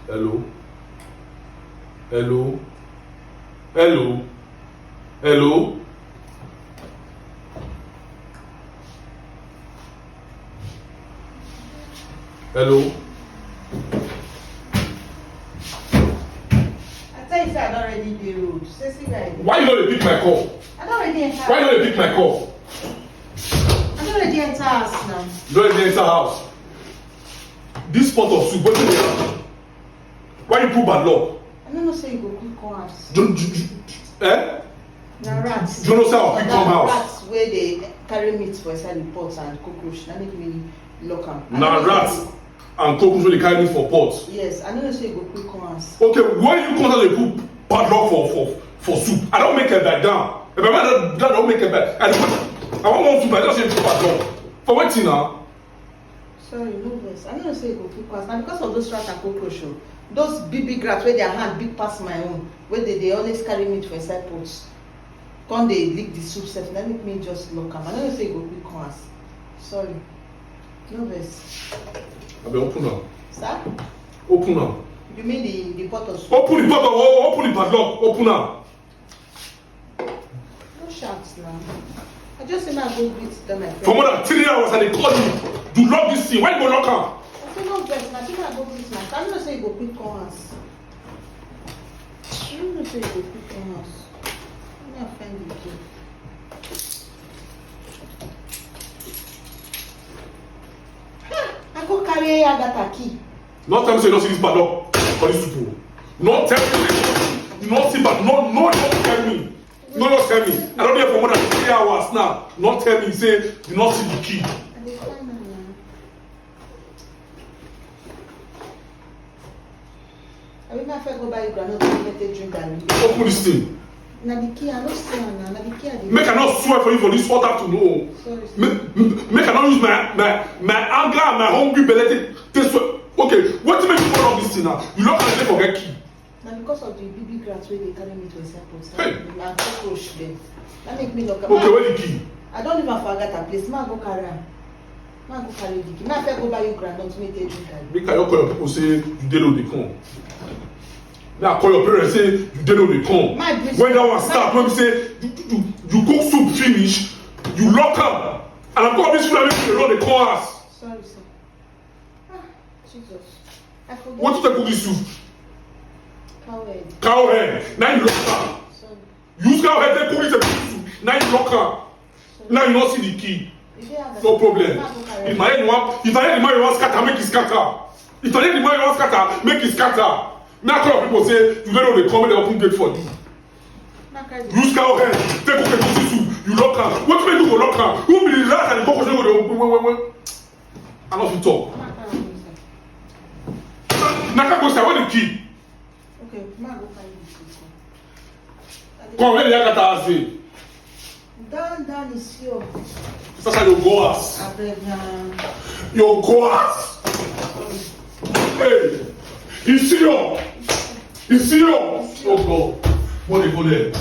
Hello. Hello. Hello. Hello. Hello. I tell you, I don't already the road. Why you don't pick my call? I don't already enter. Why you don't pick my call? I don't already enter house now. You don't already enter house. This pot of soup, what do you have? Why you put padlock? I don't know say you go quick come house. Eh? Na rats. You don't know say I'll quick come house. Rats where they carry meat for inside the pot and cockroach. That make me lock am. Na rats and cockroach wey dey carry meat for pot. Yes, I don't know say you go quick come house. Okay, why you come out dey put padlock for soup? I don't make a bed down. If I don't make a bed. I want one soup, I just say put padlock. For wetin na? Sorry, no vex. I don't know say you go quick come house. Na because of those rats and cockroach o. Those big rats wey their hand big pass my own, wey dey always carry meat for inside pots. Come dey lick the soup sef, na make me just lock am. I don't know say you go quick come house. Sorry. No vex. Abi open am. Sir? Open am. You mean the pot of soup? Open the bottle, open the padlock, open am. No shouts now. I just say I go greet them my friend. For more than 3 hours and they call you to lock this thing. Why you go lock am? I say no vex, na say I go greet my friend. I don't know say you go quick come house. I don't know say you go quick come house. I'm not offend you. I go carry Agatha key. Not tell me say you don't see this padlock for this people. Not tell me you not see but no don't tell me. No just tell me. I don't hear for more than 3 hours now. Not tell me say you not see the key. I dey find am now. I will not go buy you groundnut to get a drink and Open this thing. na the key I no see am now. Na the key I dey. Make I not swear for you for this water to know. Sorry. Make I not use my anger and my hungry belly to swear. Okay, what make you follow this thing now? You lock and say forget key. Na because of the big rats wey dey carry me to inside pot. Hey. Na cockroach dem. That make me lock am. Okay, where the key? I don't even forget that place. Ma go carry am. Ma go carry the key. Ma first go buy you groundnut make you drink am. Make I call your people say you dey know they come. Now call your parents say you dey know they come. When that one start, when we say you cook soup finish, you lock am. And I'm calling this food and make you know they come house. Sorry, sir. Ah, Jesus. I forget. What you take cook this soup? Cow head. Cow head. Now you lock am. Sorry. Use cow head take cook this soup. Now you lock am. Now you not see the key. No problem. If my head the man you want scatter, make it scatter. If the man you want scatter, make it scatter. Now call people say you don't know they come and they open gate for you. Use cow head, take cook this soup, you lock am. What make you go lock am? Who be the rat and the cockroach wey go dey open when? I no fit talk. Naka go say where the key? Okay, ma go carry the key. Come where the yakata say? Down is here. Sasa you go house. Abeg na. You go house. Hey, you serious? You serious? Oh God, what dey go there?